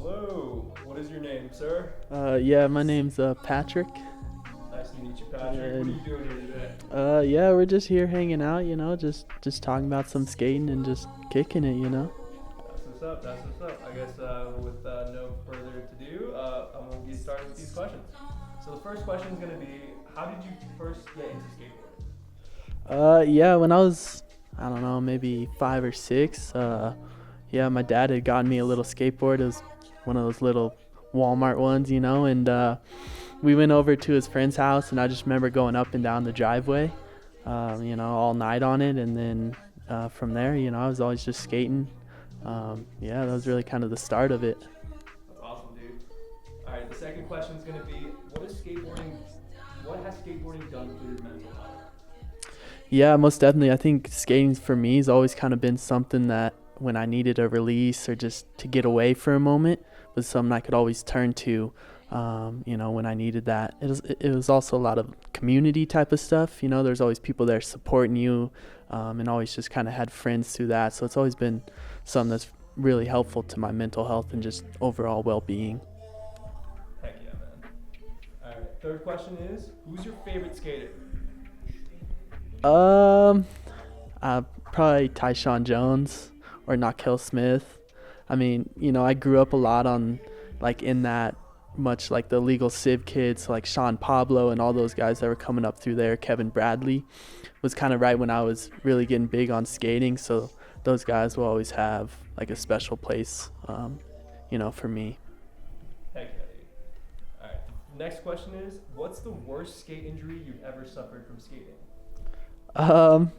Hello, what is your name, sir? Yeah, my name's Patrick. Nice to meet you, Patrick. What are And you doing here today? yeah, we're just here hanging out, just talking about some skating and just kicking it. That's what's up, that's what's up. I guess with no further to do, I'm going to get started with these questions. So the first question is going to be, how did you first get into skateboarding? Yeah, when I was, I don't know, maybe 5 or 6, yeah, my dad had gotten me a little skateboard. It was one of those little Walmart ones, and we went over to his friend's house, and I just remember going up and down the driveway, all night on it, and then from there, I was always just skating. Yeah, that was really kind of the start of it. That's awesome, dude. Alright, the second question is going to be, what has skateboarding done for your mental health? Yeah, most definitely. I think skating for me has always kind of been something that when I needed a release or just to get away for a moment was something I could always turn to, when I needed that. It was also a lot of community type of stuff. There's always people there supporting you, and always just kind of had friends through that. So it's always been something that's really helpful to my mental health and just overall well-being. Heck yeah, man. Alright, third question is, who's your favorite skater? Probably Tyshawn Jones or Nakel Smith. I mean, I grew up a lot on, like, in that much like the legal civ kids, like Sean Pablo and all those guys that were coming up through there. Kevin Bradley was kind of right when I was really getting big on skating. So those guys will always have like a special place, for me. Heck yeah, dude. Alright, next question is, what's the worst skate injury you've ever suffered from skating?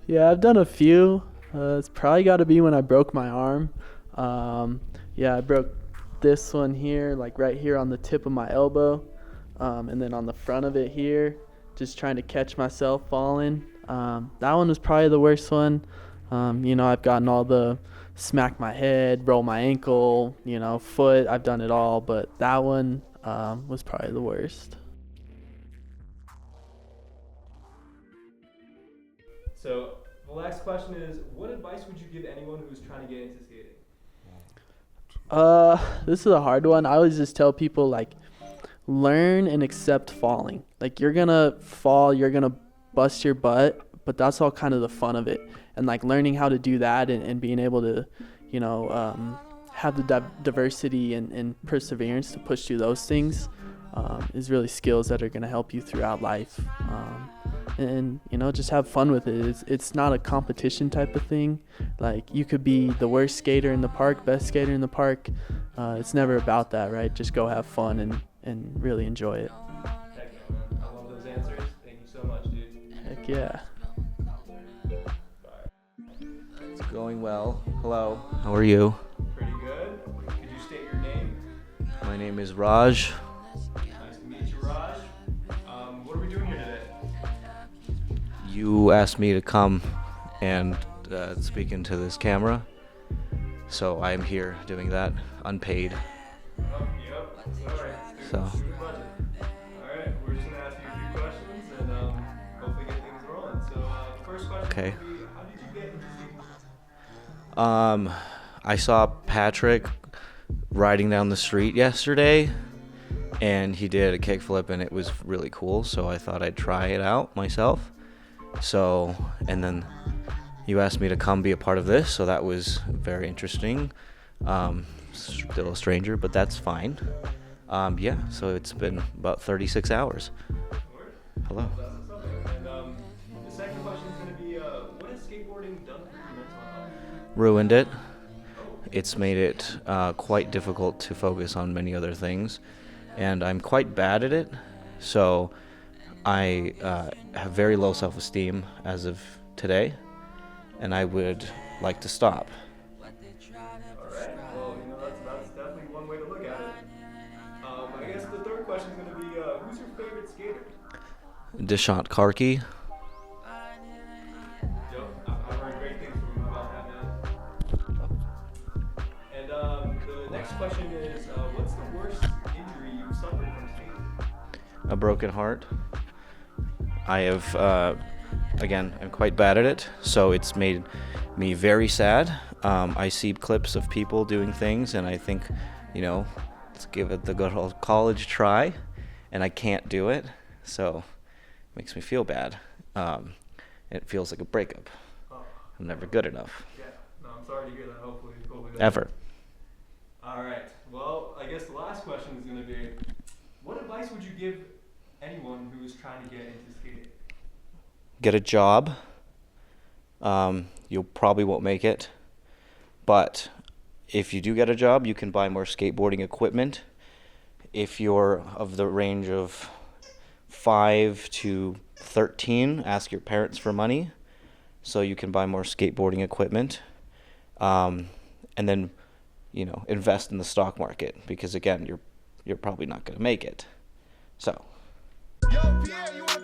Yeah, I've done a few. It's probably got to be when I broke my arm. Yeah, I broke this one here, like right here on the tip of my elbow, and then on the front of it here, just trying to catch myself falling. That one was probably the worst one. I've gotten all the smack my head, roll my ankle, foot. I've done it all, but that one was probably the worst. So the last question is, what advice would you give anyone who's trying to get into skating? This is a hard one. I always just tell people, like, learn and accept falling. Like, you're gonna fall, you're gonna bust your butt, but that's all kind of the fun of it. And like learning how to do that and being able to, have the diversity and perseverance to push through those things is really skills that are gonna help you throughout life. And just have fun with it. It's not a competition type of thing. Like, you could be the worst skater in the park, best skater in the park. It's never about that, right? Just go have fun and really enjoy it. Heck yeah, man. I love those answers. Thank you so much, dude. Heck yeah. Bye. It's going well. Hello. How are you? Pretty good. Could you state your name? My name is Raj. Nice to meet you, Raj. What are we doing here today? You asked me to come and speak into this camera, so I am here doing that, unpaid. Oh, yep. Alright. So. Alright, we're just going to ask you a few questions and hopefully get things rolling. So, first question Okay. would be, how did you get into skating? I saw Patrick riding down the street yesterday, and he did a kickflip, and it was really cool, so I thought I'd try it out myself. So, and then you asked me to come be a part of this, so that was very interesting. Still a stranger, but that's fine. Yeah, so it's been about 36 hours. Hello. That's what's up, man. And the second question is going to be, what has skateboarding done for your mental health? Ruined it. It's made it quite difficult to focus on many other things, and I'm quite bad at it, so I have very low self-esteem as of today, and I would like to stop. Alright, well, that's definitely one way to look at it. I guess the third question is going to be, who's your favorite skater? Deshant Karki. Yep, I've heard great things from him about that, man. And the next question is, what's the worst injury you've suffered from skating? A broken heart. I have, again, I'm quite bad at it, so it's made me very sad. I see clips of people doing things, and I think, to give it the good old college try, and I can't do it, so it makes me feel bad. It feels like a breakup. Oh, I'm never good enough. yeah. No, I'm sorry to hear that. Hopefully that. Ever. All right. Well, I guess the last question is going to be, what advice would you give anyone who is trying to get into skating? Get a job. You probably won't make it, but if you do get a job, you can buy more skateboarding equipment. If you're of the range of 5 to 13, ask your parents for money so you can buy more skateboarding equipment. And then, invest in the stock market, because again, you're probably not going to make it. So. Yo, Pierre, you wanna